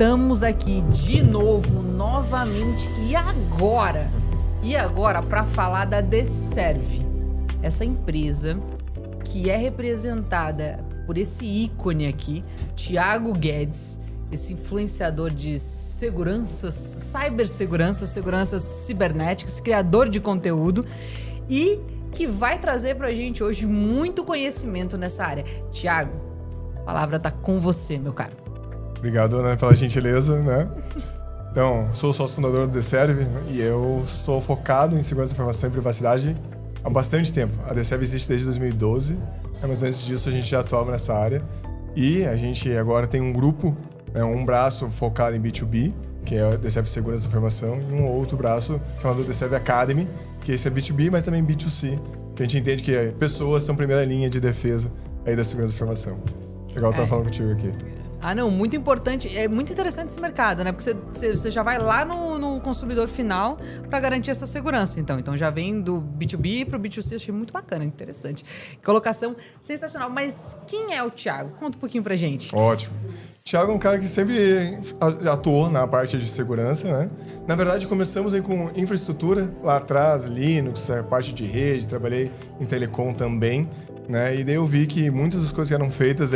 Estamos aqui de novo, novamente, e agora para falar da Deserve, essa empresa que é representada por esse ícone aqui, Thiago Guedes, esse influenciador de segurança, cibersegurança, segurança cibernética, esse criador de conteúdo e que vai trazer pra gente hoje muito conhecimento nessa área. Thiago, a palavra tá com você, meu caro. Obrigado, né, pela gentileza, né? Então, sou sócio fundador do Deserve, né, e eu sou focado em segurança da informação e privacidade há bastante tempo. A Deserve existe desde 2012, mas antes disso a gente já atuava nessa área. E a gente agora tem um grupo, um braço focado em B2B, que é o Deserve Segurança da Informação, e um outro braço chamado Deserve Academy, que esse é B2B, mas também B2C, que a gente entende que pessoas são a primeira linha de defesa aí da segurança da informação. Legal estar falando contigo aqui. Ah, não, muito importante, é muito interessante esse mercado, né? Porque você já vai lá no consumidor final para garantir essa segurança, então já vem do B2B pro B2C, achei muito bacana, interessante. Colocação sensacional, mas quem é o Thiago? Conta um pouquinho pra gente. Ótimo. Thiago é um cara que sempre atuou na parte de segurança, né? Na verdade, começamos aí com infraestrutura, lá atrás, Linux, parte de rede, trabalhei em telecom também, né? E daí eu vi que muitas das coisas que eram feitas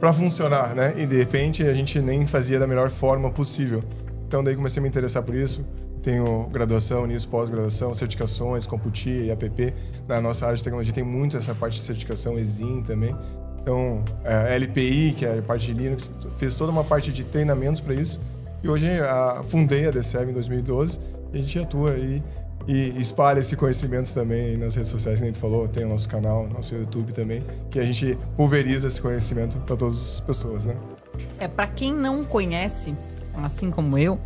para funcionar, né? E de repente a gente nem fazia da melhor forma possível. Então daí comecei a me interessar por isso. Tenho graduação nisso, pós-graduação, certificações, Computia e APP. Na nossa área de tecnologia tem muito essa parte de certificação, ESIM também. Então, LPI, que é a parte de Linux, fiz toda uma parte de treinamentos para isso. E hoje fundei a Deserve em 2012 e a gente atua aí e espalha esse conhecimento também nas redes sociais, que a gente falou, tem o nosso canal, nosso YouTube também, que a gente pulveriza esse conhecimento para todas as pessoas, né? Para quem não conhece, assim como eu,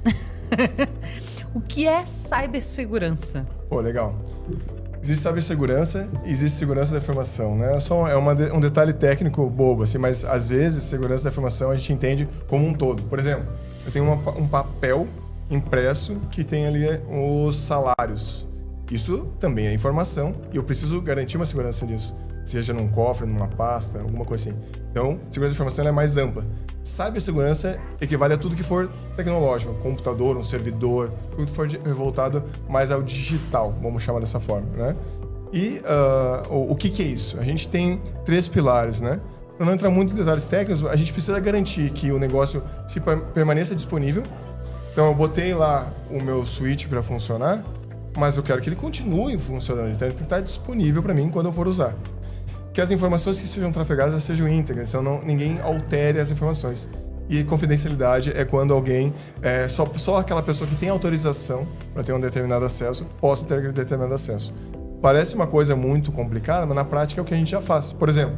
o que é cibersegurança? Pô, legal. Existe cibersegurança e existe segurança da informação, né? Um detalhe técnico bobo, assim, mas às vezes segurança da informação a gente entende como um todo. Por exemplo, eu tenho um papel impresso que tem ali os salários. Isso também é informação e eu preciso garantir uma segurança disso, seja num cofre, numa pasta, alguma coisa assim. Então, segurança da informação é mais ampla. Cibersegurança equivale a tudo que for tecnológico, um computador, um servidor, tudo que for voltado mais ao digital, vamos chamar dessa forma, né? E o que é isso? A gente tem 3 pilares, né? Para não entrar muito em detalhes técnicos, a gente precisa garantir que o negócio permaneça disponível. Então, eu botei lá o meu switch para funcionar, mas eu quero que ele continue funcionando. Então, ele tem que estar disponível para mim quando eu for usar. Que as informações que sejam trafegadas sejam íntegras, então ninguém altere as informações. E confidencialidade é quando alguém, só aquela pessoa que tem autorização para ter um determinado acesso, possa ter aquele determinado acesso. Parece uma coisa muito complicada, mas na prática é o que a gente já faz. Por exemplo,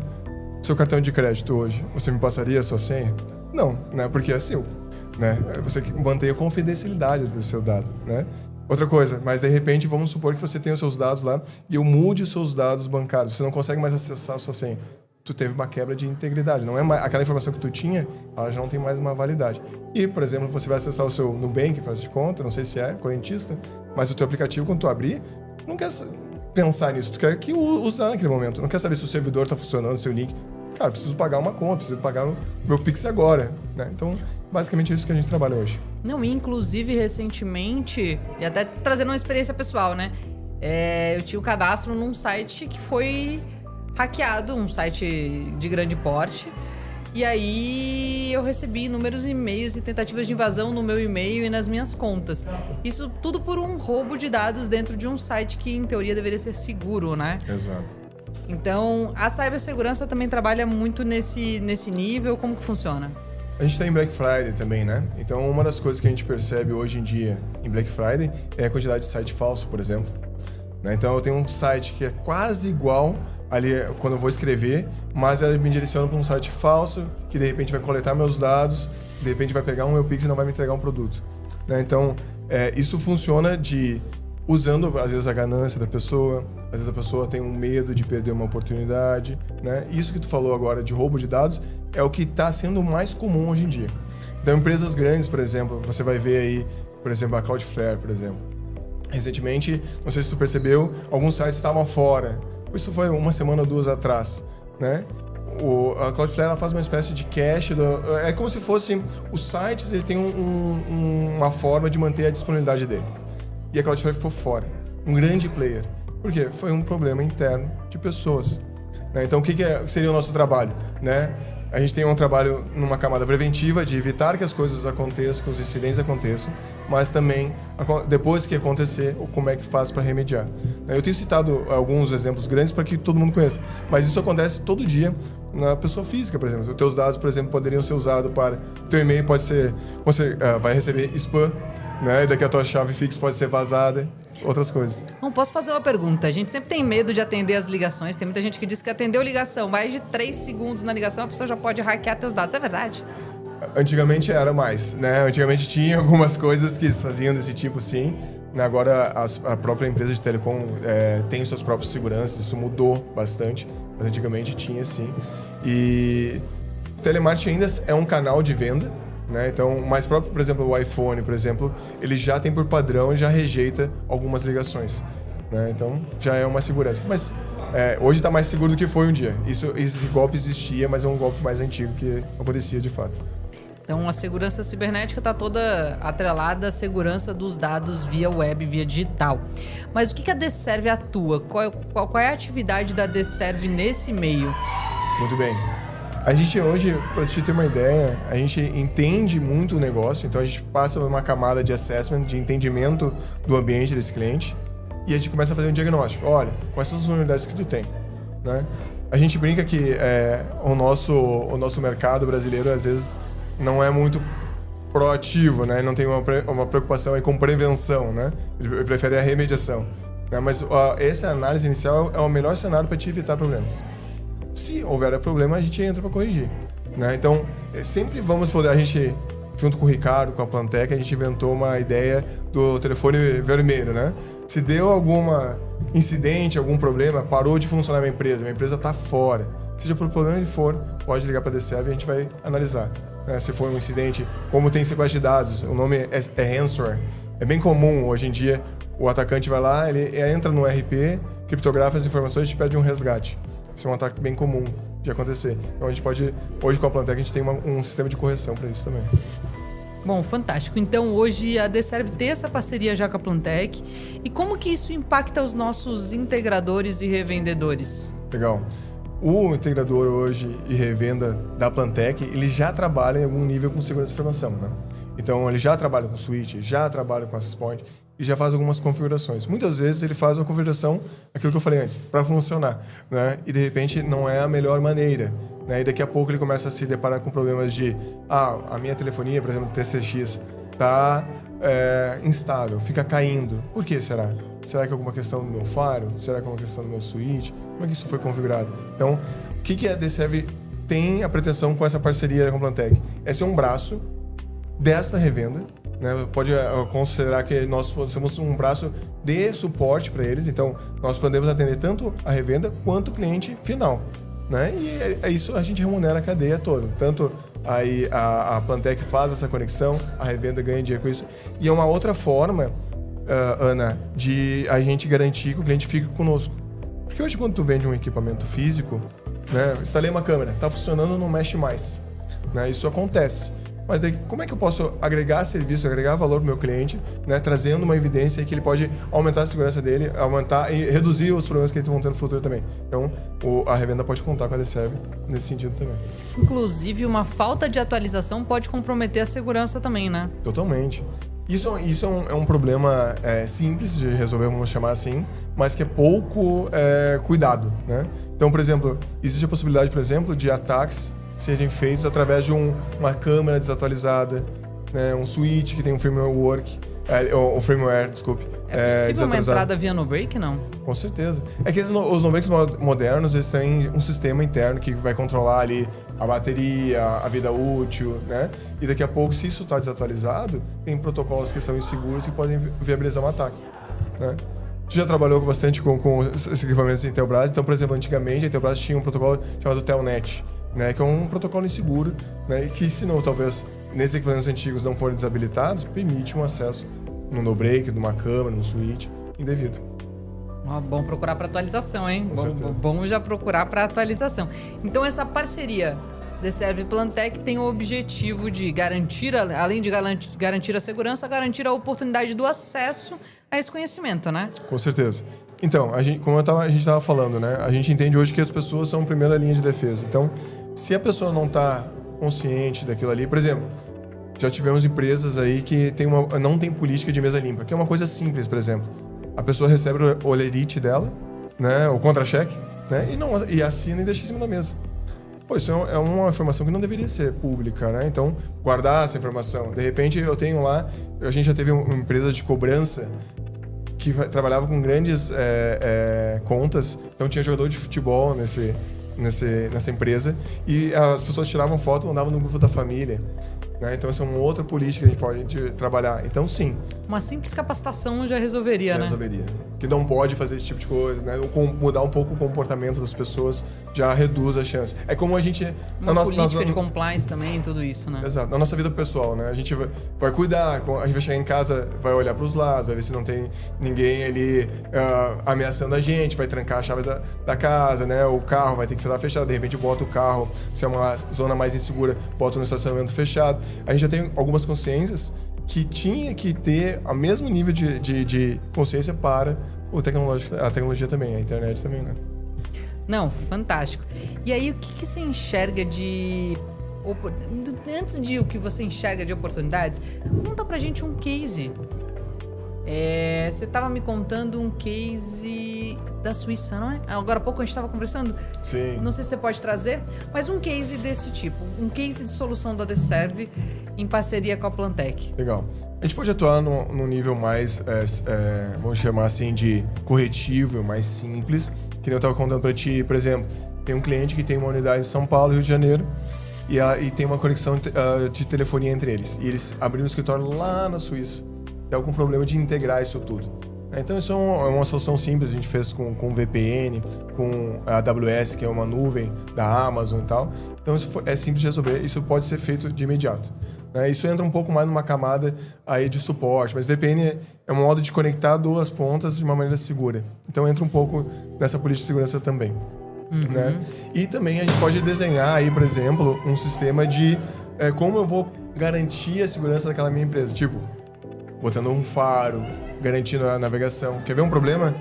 seu cartão de crédito hoje, você me passaria a sua senha? Não, né? Porque é seu. Né? Você mantém a confidencialidade do seu dado, né? Outra coisa, mas de repente vamos supor que você tenha os seus dados lá e eu mude os seus dados bancários, você não consegue mais acessar a sua senha. Tu teve uma quebra de integridade, não é mais, aquela informação que tu tinha, ela já não tem mais uma validade. E, por exemplo, você vai acessar o seu Nubank, faz de conta, não sei se é correntista, mas o teu aplicativo, quando tu abrir, não quer pensar nisso, tu quer que usar naquele momento, não quer saber se o servidor está funcionando, se o link. Cara, preciso pagar uma conta, preciso pagar o meu Pix agora, né? Então, basicamente é isso que a gente trabalha hoje. Não, inclusive recentemente, e até trazendo uma experiência pessoal, né? Eu tinha um cadastro num site que foi hackeado, um site de grande porte. E aí eu recebi inúmeros e-mails e tentativas de invasão no meu e-mail e nas minhas contas. Isso tudo por um roubo de dados dentro de um site que, em teoria, deveria ser seguro, né? Exato. Então, a cibersegurança também trabalha muito nesse nível. Como que funciona? A gente está em Black Friday também, né? Então, uma das coisas que a gente percebe hoje em dia em Black Friday é a quantidade de site falso, por exemplo. Né? Então, eu tenho um site que é quase igual ali quando eu vou escrever, mas ela me direciona para um site falso que, de repente, vai coletar meus dados, de repente, vai pegar um meu Pix e não vai me entregar um produto. Né? Então, isso funciona usando, às vezes, a ganância da pessoa. Às vezes a pessoa tem um medo de perder uma oportunidade, né? Isso que tu falou agora de roubo de dados é o que está sendo mais comum hoje em dia. Então, empresas grandes, por exemplo, você vai ver aí, por exemplo, a Cloudflare, por exemplo. Recentemente, não sei se tu percebeu, alguns sites estavam fora. Isso foi uma semana ou 2 atrás, né? A Cloudflare ela faz uma espécie de cache. É como se fosse... Os sites ele tem uma forma de manter a disponibilidade dele. E a Cloudflare ficou fora. Um grande player. Por quê? Foi um problema interno de pessoas. Né? Então, o que seria o nosso trabalho? Né? A gente tem um trabalho numa camada preventiva de evitar que as coisas aconteçam, que os incidentes aconteçam, mas também, depois que acontecer, como é que faz para remediar. Eu tenho citado alguns exemplos grandes para que todo mundo conheça, mas isso acontece todo dia na pessoa física, por exemplo. Os teus dados, por exemplo, poderiam ser usados para... O teu e-mail pode ser... Você vai receber spam, né? E daqui a tua chave fixa pode ser vazada, outras coisas. Não posso fazer uma pergunta. A gente sempre tem medo de atender as ligações. Tem muita gente que diz que atendeu ligação, mais de 3 segundos na ligação, a pessoa já pode hackear teus dados. É verdade? Antigamente era mais, né? Antigamente tinha algumas coisas que faziam desse tipo, sim. Agora a própria empresa de telecom tem suas próprias seguranças, isso mudou bastante. Mas antigamente tinha, sim. E o telemarketing ainda é um canal de venda, né? Então, mais próprio, por exemplo, o iPhone, por exemplo, ele já tem por padrão, já rejeita algumas ligações, né? Então, já é uma segurança. Mas hoje está mais seguro do que foi um dia. Esse golpe existia, mas é um golpe mais antigo que acontecia de fato. Então, a segurança cibernética está toda atrelada à segurança dos dados via web, via digital. Mas o que a Deserve atua? Qual é a atividade da Deserve nesse meio? Muito bem. A gente hoje, para te ter uma ideia, a gente entende muito o negócio, então a gente passa uma camada de assessment, de entendimento do ambiente desse cliente, e a gente começa a fazer um diagnóstico. Olha, quais são as unidades que tu tem, né? A gente brinca que o nosso mercado brasileiro, às vezes, não é muito proativo, né? Ele não tem uma preocupação aí com prevenção, né? Ele prefere a remediação, né? Mas essa análise inicial é o melhor cenário para te evitar problemas. Se houver problema, a gente entra para corrigir, né? Então, sempre vamos poder... A gente, junto com o Ricardo, com a Plantec, a gente inventou uma ideia do telefone vermelho, né? Se deu algum incidente, algum problema, parou de funcionar a minha empresa está fora. Seja por problema que for, pode ligar para a Deserve e a gente vai analisar. Se for um incidente, como tem sequestro de dados, o nome é ransomware. É bem comum, hoje em dia, o atacante vai lá, ele entra no RP, criptografa as informações e te pede um resgate. Isso é um ataque bem comum de acontecer. Então a gente pode, hoje com a Plantec, a gente tem um sistema de correção para isso também. Bom, fantástico. Então hoje a Deserve tem essa parceria já com a Plantec. E como que isso impacta os nossos integradores e revendedores? Legal. O integrador hoje e revenda da Plantec, ele já trabalha em algum nível com segurança de informação, né? Então ele já trabalha com switch, já trabalha com access point e já faz algumas configurações. Muitas vezes ele faz uma configuração, aquilo que eu falei antes, para funcionar, né? E de repente não é a melhor maneira, né? E daqui a pouco ele começa a se deparar com problemas de a minha telefonia, por exemplo, TCX, está instável, fica caindo. Por que será? Será que é alguma questão do meu firewall? Será que é uma questão do meu switch? Como é que isso foi configurado? Então, o que a Deserve tem a pretensão com essa parceria com a Plantec? É ser um braço desta revenda, né? Pode considerar que nós somos um braço de suporte para eles, então nós podemos atender tanto a revenda quanto o cliente final, né? E isso a gente remunera a cadeia toda. Tanto aí a Plantec faz essa conexão, a revenda ganha dinheiro com isso. E é uma outra forma, Ana, de a gente garantir que o cliente fique conosco. Porque hoje quando tu vende um equipamento físico, né? Instalei uma câmera, tá funcionando, não mexe mais, né? Isso acontece. Mas daí, como é que eu posso agregar serviço, agregar valor para o meu cliente, né? Trazendo uma evidência que ele pode aumentar a segurança dele, aumentar e reduzir os problemas que eles vão ter no futuro também. Então, a revenda pode contar com a Deserve nesse sentido também. Inclusive, uma falta de atualização pode comprometer a segurança também, né? Totalmente. Isso é um problema simples de resolver, vamos chamar assim, mas que é pouco cuidado, né? Então, por exemplo, existe a possibilidade, por exemplo, de ataques serem feitos através de uma câmera desatualizada, né? Um switch que tem um firmware, desculpe. É possível uma entrada via no-break, não? Com certeza. É que os no-breaks modernos, eles têm um sistema interno que vai controlar ali a bateria, a vida útil, né? E daqui a pouco, se isso está desatualizado, tem protocolos que são inseguros que podem viabilizar um ataque, né? Tu já trabalhou bastante com esses equipamentos Intelbras. Então, por exemplo, antigamente a Intelbras tinha um protocolo chamado Telnet, né, que é um protocolo inseguro, né, e que se não, talvez, nesses equipamentos antigos não forem desabilitados, permite um acesso no no-break, numa câmera, no switch, indevido. Ó, bom procurar para atualização, hein? Com certeza. Bom já procurar para atualização. Então, essa parceria Deserve e Plantec tem o objetivo de garantir, além de garantir a segurança, garantir a oportunidade do acesso a esse conhecimento, né? Com certeza. Então, como a gente estava falando, né? A gente entende hoje que as pessoas são a primeira linha de defesa. Então, se a pessoa não está consciente daquilo ali, por exemplo, já tivemos empresas aí que não tem política de mesa limpa, que é uma coisa simples, por exemplo. A pessoa recebe o olerite dela, né? O contra-cheque, né? E assina e deixa em cima da mesa. Pô, isso é uma informação que não deveria ser pública, né? Então, guardar essa informação. De repente, eu tenho lá... A gente já teve uma empresa de cobrança que trabalhava com grandes contas. Então, tinha jogador de futebol nessa empresa. E as pessoas tiravam foto e mandavam no grupo da família. Né? Então, essa é uma outra política que a gente pode trabalhar. Então, sim. Uma simples capacitação já resolveria, né? Resolveria. Que não pode fazer esse tipo de coisa, né? Mudar um pouco o comportamento das pessoas já reduz as chances. É como a gente... Uma política de compliance também, tudo isso, né? Exato. Na nossa vida pessoal, né? A gente vai cuidar, a gente vai chegar em casa, vai olhar para os lados, vai ver se não tem ninguém ali ameaçando a gente, vai trancar a chave da casa, né? O carro vai ter que ficar fechado, de repente bota o carro, se é uma zona mais insegura, bota no estacionamento fechado. A gente já tem algumas consciências que tinha que ter o mesmo nível de consciência para a tecnologia também, a internet também, né? Não, fantástico. E aí, o que você enxerga de... Antes de o que você enxerga de oportunidades, conta pra gente um case. Você estava me contando um case da Suíça, não é? Agora há pouco a gente estava conversando. Sim. Não sei se você pode trazer, mas um case desse tipo. Um case de solução da Deserve em parceria com a Plantec. Legal. A gente pode atuar num nível mais, vamos chamar assim, de corretivo, mais simples. Que nem eu estava contando para ti, por exemplo, tem um cliente que tem uma unidade em São Paulo, Rio de Janeiro, e tem uma conexão de telefonia entre eles. E eles abriram um escritório lá na Suíça. Estão com problema de integrar isso tudo. Então, isso é uma solução simples. A gente fez com VPN, com a AWS, que é uma nuvem da Amazon e tal. Então, isso é simples de resolver. Isso pode ser feito de imediato. Isso entra um pouco mais numa camada aí de suporte, mas VPN é um modo de conectar duas pontas de uma maneira segura. Então, entra um pouco nessa política de segurança também. Uhum. Né? E também a gente pode desenhar aí, por exemplo, um sistema de como eu vou garantir a segurança daquela minha empresa. Tipo, botando um faro, garantindo a navegação. Quer ver um problema?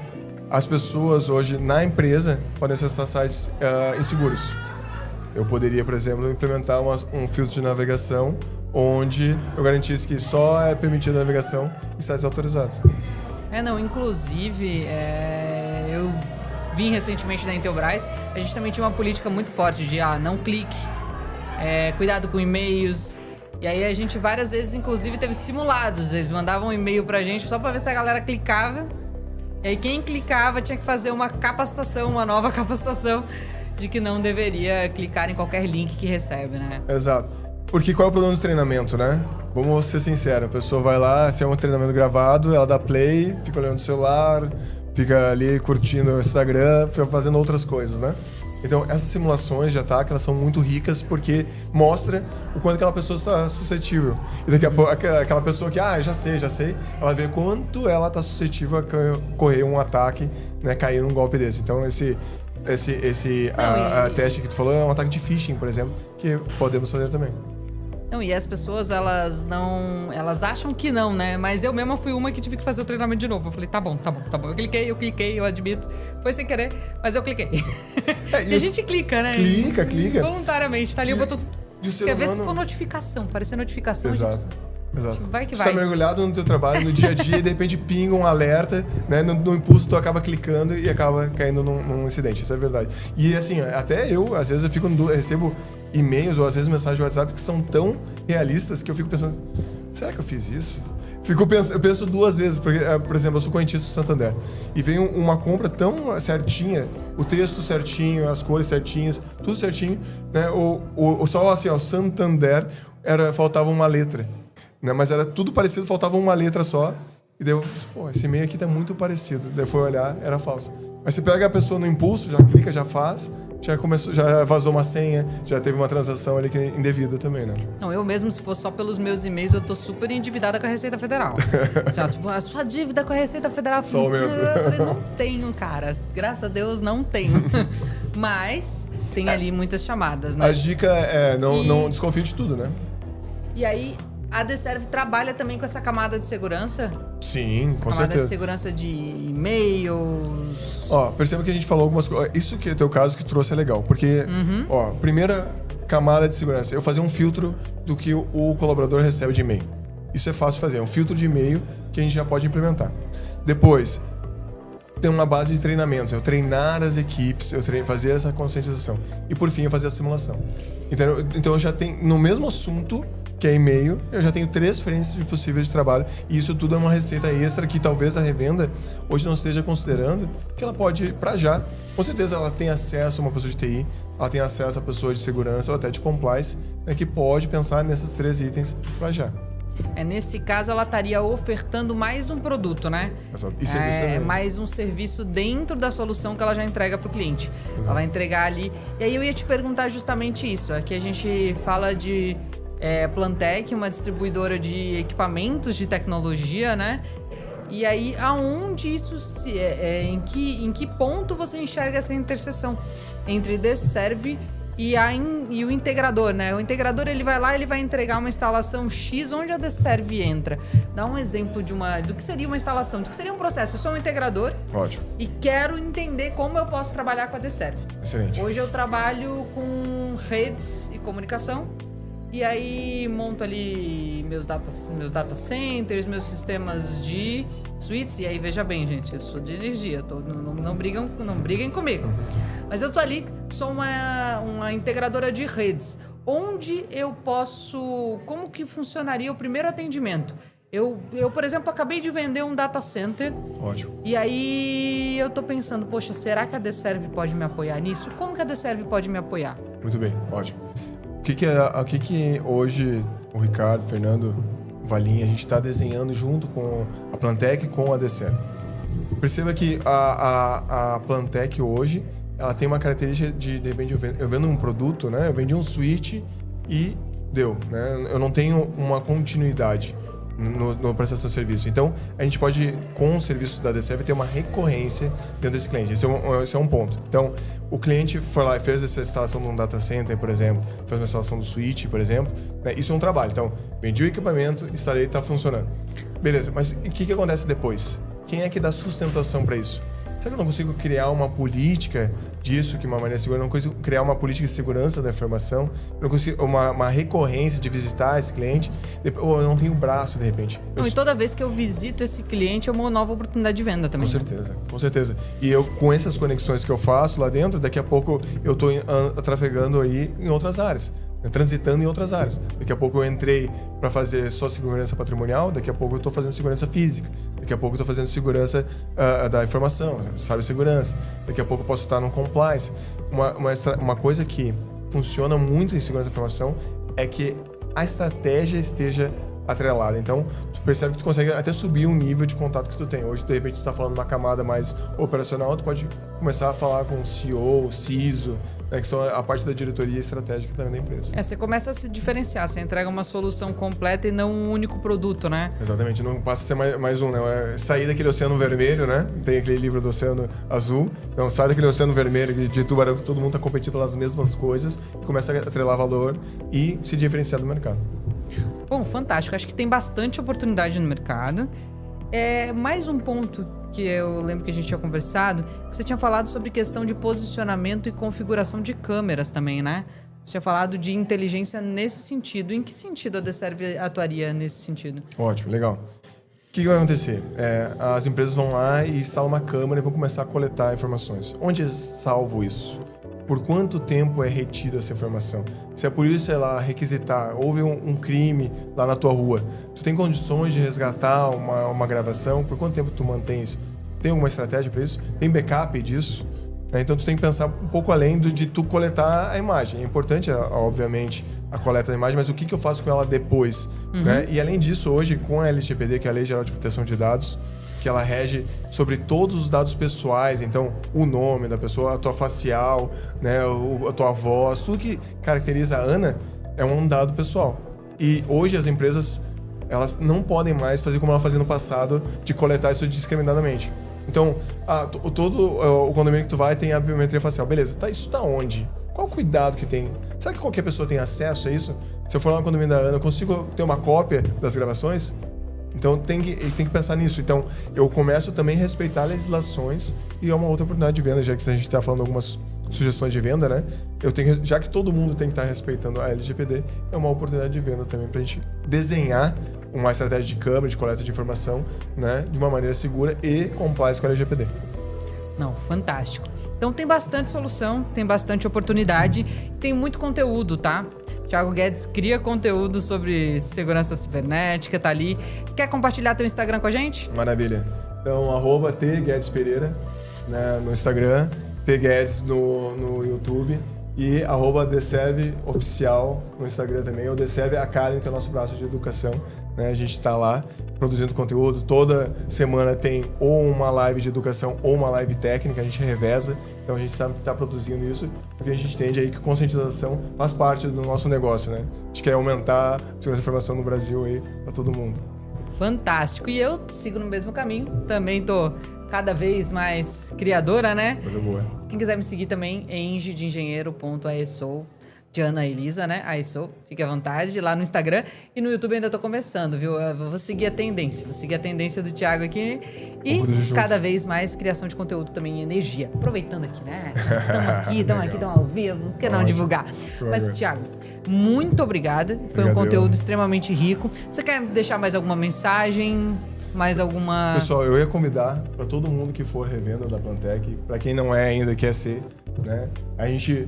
As pessoas hoje na empresa podem acessar sites inseguros. Eu poderia, por exemplo, implementar um filtro de navegação onde eu garantisse que só é permitida a navegação em sites autorizados. Inclusive, eu vim recentemente da Intelbras, a gente também tinha uma política muito forte de não clique, cuidado com e-mails. E aí a gente várias vezes, inclusive, teve simulados. Eles mandavam um e-mail pra gente só pra ver se a galera clicava. E aí quem clicava tinha que fazer uma nova capacitação de que não deveria clicar em qualquer link que recebe, né? Exato. Porque qual é o problema do treinamento, né? Vamos ser sinceros, a pessoa vai lá, se é um treinamento gravado, ela dá play, fica olhando o celular, fica ali curtindo o Instagram, fica fazendo outras coisas, né? Então, essas simulações de ataque, elas são muito ricas porque mostra o quanto aquela pessoa está suscetível. E daqui a pouco, aquela pessoa que, já sei, ela vê quanto ela está suscetível a correr um ataque, né, cair num golpe desse. Então, esse teste que tu falou é um ataque de phishing, por exemplo, que podemos fazer também. Não, e as pessoas, elas acham que não, né? Mas eu mesma fui uma que tive que fazer o treinamento de novo. Eu falei, tá bom. Eu cliquei, eu admito. Foi sem querer, mas eu cliquei. E a gente clica, né? Clica. Voluntariamente, tá ali o botão. Quer ver se for notificação, parecer notificação. Exato. Vai que você vai. Tá mergulhado no teu trabalho, no dia a dia, e de repente pinga um alerta, né? No impulso tu acaba clicando e acaba caindo num incidente. Isso é verdade. E assim, até eu, às vezes eu recebo e-mails ou às vezes mensagens de WhatsApp que são tão realistas que eu fico pensando, será que eu fiz isso? Eu penso duas vezes, porque, por exemplo, eu sou correntista do Santander e vem uma compra tão certinha, o texto certinho, as cores certinhas, tudo certinho, né? Só assim, Santander, faltava uma letra. Né? Mas era tudo parecido, faltava uma letra só. E daí eu disse, esse e-mail aqui tá muito parecido. Daí foi olhar, era falso. Mas você pega a pessoa no impulso, já clica, já faz, já vazou uma senha, já teve uma transação ali que é indevida também, né? Não, eu mesmo, se for só pelos meus e-mails, eu tô super endividada com a Receita Federal. Assim, ó, tipo, a sua dívida com a Receita Federal... Só aumenta. Eu não tenho, cara. Graças a Deus, não tenho. Mas tem ali muitas chamadas, né? A dica é não desconfie de tudo, né? E aí, a Deserve trabalha também com essa camada de segurança? Sim, com Camada certeza. de segurança de e-mails... Ó, perceba que a gente falou algumas coisas. Isso que é o teu caso que trouxe é legal. Porque, ó, primeira camada de segurança, eu fazer um filtro do que o colaborador recebe de e-mail. Isso é fácil de fazer, é um filtro de e-mail que a gente já pode implementar. Depois, tem uma base de treinamentos, eu treinar as equipes, fazer essa conscientização. E por fim, eu fazer a simulação. Então eu já tenho, no mesmo assunto, que é e-mail, eu já tenho 3 frentes possíveis de trabalho. E isso tudo é uma receita extra que talvez a revenda hoje não esteja considerando, que ela pode, para já, com certeza ela tem acesso a uma pessoa de TI, ela tem acesso a pessoa de segurança ou até de compliance, né, que pode pensar nesses 3 itens para já. Nesse caso, ela estaria ofertando mais um produto, né? E serviço também. Mais um serviço dentro da solução que ela já entrega para o cliente. Ela vai entregar ali. E aí eu ia te perguntar justamente isso. Aqui a gente fala de Plantec, uma distribuidora de equipamentos de tecnologia, né? E aí, aonde isso em que ponto você enxerga essa interseção entre Deserve e o integrador, né? O integrador, ele vai lá, ele vai entregar uma instalação X onde a Deserve entra. Dá um exemplo do que seria uma instalação, do que seria um processo. Eu sou um integrador. Ótimo. E quero entender como eu posso trabalhar com a Deserve. Excelente. Hoje eu trabalho com redes e comunicação. E aí monto ali meus data centers, meus sistemas de suítes. E aí veja bem, gente, eu sou de energia, não briguem comigo. Mas eu tô ali, sou uma integradora de redes. Onde eu posso... Como que funcionaria o primeiro atendimento? Eu, por exemplo, acabei de vender um data center. Ótimo. E aí eu tô pensando, poxa, será que a Deserve pode me apoiar nisso? Como que a Deserve pode me apoiar? Muito bem, ótimo. O que hoje o Ricardo, o Fernando, o Valinha, a gente está desenhando junto com a Plantec e com a Deserve? Perceba que a Plantec hoje, ela tem uma característica de repente, eu vendo um produto, né? Eu vendi um switch e deu, né? Eu não tenho uma continuidade no prestação de serviço. Então, a gente pode, com os serviços da Deserve, ter uma recorrência dentro desse cliente. Esse é um ponto. Então, o cliente foi lá e fez essa instalação de um data center, por exemplo, fez uma instalação do switch, por exemplo, né? Isso é um trabalho. Então, vendi o equipamento, instalei e está funcionando. Beleza, mas o que acontece depois? Quem é que dá sustentação para isso? Será que eu não consigo criar uma política disso, que é uma maneira segura? Eu não consigo criar uma política de segurança da informação? Eu não consigo uma recorrência de visitar esse cliente? Ou eu não tenho braço, de repente? E toda vez que eu visito esse cliente, é uma nova oportunidade de venda também. Com certeza. E eu, com essas conexões que eu faço lá dentro, daqui a pouco eu estou trafegando aí em outras áreas. Transitando em outras áreas. Daqui a pouco eu entrei para fazer só segurança patrimonial, daqui a pouco eu estou fazendo segurança física, daqui a pouco eu estou fazendo segurança da informação, cibersegurança, daqui a pouco eu posso estar no compliance. Uma coisa que funciona muito em segurança da informação é que a estratégia esteja atrelada. Então, tu percebe que tu consegue até subir o nível de contato que tu tem. Hoje, de repente, tu tá falando uma camada mais operacional, tu pode começar a falar com o CEO, o CISO, né, que são a parte da diretoria estratégica também da empresa. Você começa a se diferenciar, você entrega uma solução completa e não um único produto, né? Exatamente, não passa a ser mais um, né? É sair daquele oceano vermelho, né? Tem aquele livro do oceano azul. Então, sai daquele oceano vermelho de tubarão que todo mundo tá competindo pelas mesmas coisas e começa a atrelar valor e se diferenciar do mercado. Bom, fantástico. Acho que tem bastante oportunidade no mercado. Mais um ponto que eu lembro que a gente tinha conversado, que você tinha falado sobre questão de posicionamento e configuração de câmeras também, né? Você tinha falado de inteligência nesse sentido. Em que sentido a Deserve atuaria nesse sentido? Ótimo, legal. O que vai acontecer? As empresas vão lá e instalam uma câmera e vão começar a coletar informações. Onde é salvo isso? Por quanto tempo é retida essa informação? Se a polícia lá requisitar, houve um crime lá na tua rua, tu tem condições de resgatar uma gravação? Por quanto tempo tu mantém isso? Tem alguma estratégia para isso? Tem backup disso? Então tu tem que pensar um pouco além de tu coletar a imagem. É importante, obviamente, a coleta da imagem, mas o que eu faço com ela depois? Né? E além disso, hoje, com a LGPD, que é a Lei Geral de Proteção de Dados, que ela rege sobre todos os dados pessoais, então o nome da pessoa, a tua facial, né, a tua voz, tudo que caracteriza a Ana é um dado pessoal. E hoje as empresas, elas não podem mais fazer como ela fazia no passado, de coletar isso discriminadamente. Então, todo o condomínio que tu vai tem a biometria facial. Beleza, isso tá onde? Qual o cuidado que tem? Será que qualquer pessoa tem acesso a isso? Se eu for lá no condomínio da Ana, eu consigo ter uma cópia das gravações? Então tem que pensar nisso. Então eu começo também a respeitar legislações e é uma outra oportunidade de venda, já que a gente está falando algumas sugestões de venda, né? Já que todo mundo tem que estar respeitando a LGPD, é uma oportunidade de venda também para a gente desenhar uma estratégia de câmara, de coleta de informação, né? De uma maneira segura e compliance com a LGPD. Não, fantástico. Então tem bastante solução, tem bastante oportunidade, tem muito conteúdo, tá? Thiago Guedes cria conteúdo sobre segurança cibernética, tá ali. Quer compartilhar teu Instagram com a gente? Maravilha. Então, @tguedespereira, né, no Instagram, tguedes no YouTube e @theserveoficial no Instagram também, ou The Serve Academy, que é o nosso braço de educação. Né? A gente está lá produzindo conteúdo. Toda semana tem ou uma live de educação ou uma live técnica, a gente reveza. Então a gente está produzindo isso, porque a gente entende aí que conscientização faz parte do nosso negócio, né? A gente quer aumentar a segurança da informação no Brasil aí para todo mundo. Fantástico. E eu sigo no mesmo caminho. Também tô cada vez mais criadora, né? Coisa boa. Quem quiser me seguir também é engenheengenheiro.aso, de Ana Elisa, né? ASO, fique à vontade, lá no Instagram. E no YouTube ainda tô começando, viu? Eu vou seguir a tendência. Vou seguir a tendência do Thiago aqui. E cada vez mais criação de conteúdo também em energia. Aproveitando aqui, né? Estamos aqui, ao vivo. Por que não divulgar? Mas, Thiago, muito obrigada. Foi um conteúdo extremamente rico. Você quer deixar mais alguma mensagem? Mais alguma... Pessoal, eu ia convidar para todo mundo que for revenda da Plantec, para quem não é ainda, quer ser, né? A gente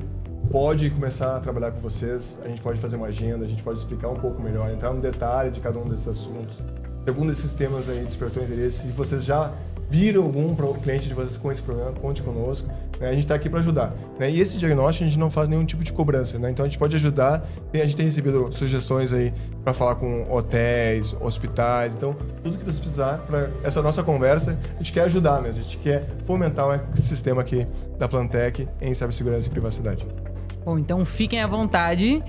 pode começar a trabalhar com vocês, a gente pode fazer uma agenda, a gente pode explicar um pouco melhor, entrar no detalhe de cada um desses assuntos. Se algum desses temas aí despertou interesse, se vocês já viram algum cliente de vocês com esse problema, conte conosco. Né? A gente está aqui para ajudar. Né? E esse diagnóstico a gente não faz nenhum tipo de cobrança, né? Então a gente pode ajudar. A gente tem recebido sugestões aí para falar com hotéis, hospitais. Então, tudo que você precisar para essa nossa conversa, a gente quer ajudar mesmo. A gente quer fomentar o ecossistema aqui da Plantec em cibersegurança e privacidade. Bom, então fiquem à vontade,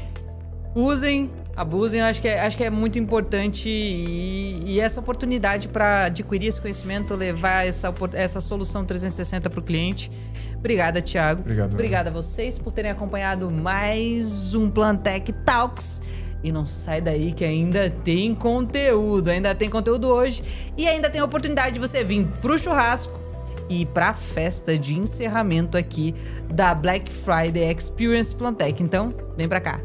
usem, abusem. Eu acho que é muito importante e essa oportunidade para adquirir esse conhecimento, levar essa solução 360 para o cliente. Obrigada, Thiago. Obrigada a vocês por terem acompanhado mais um Plantec Talks. E não sai daí que ainda tem conteúdo hoje e ainda tem a oportunidade de você vir pro churrasco e pra festa de encerramento aqui da Black Friday Experience Plantec. Então, vem pra cá.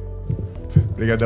Obrigadão.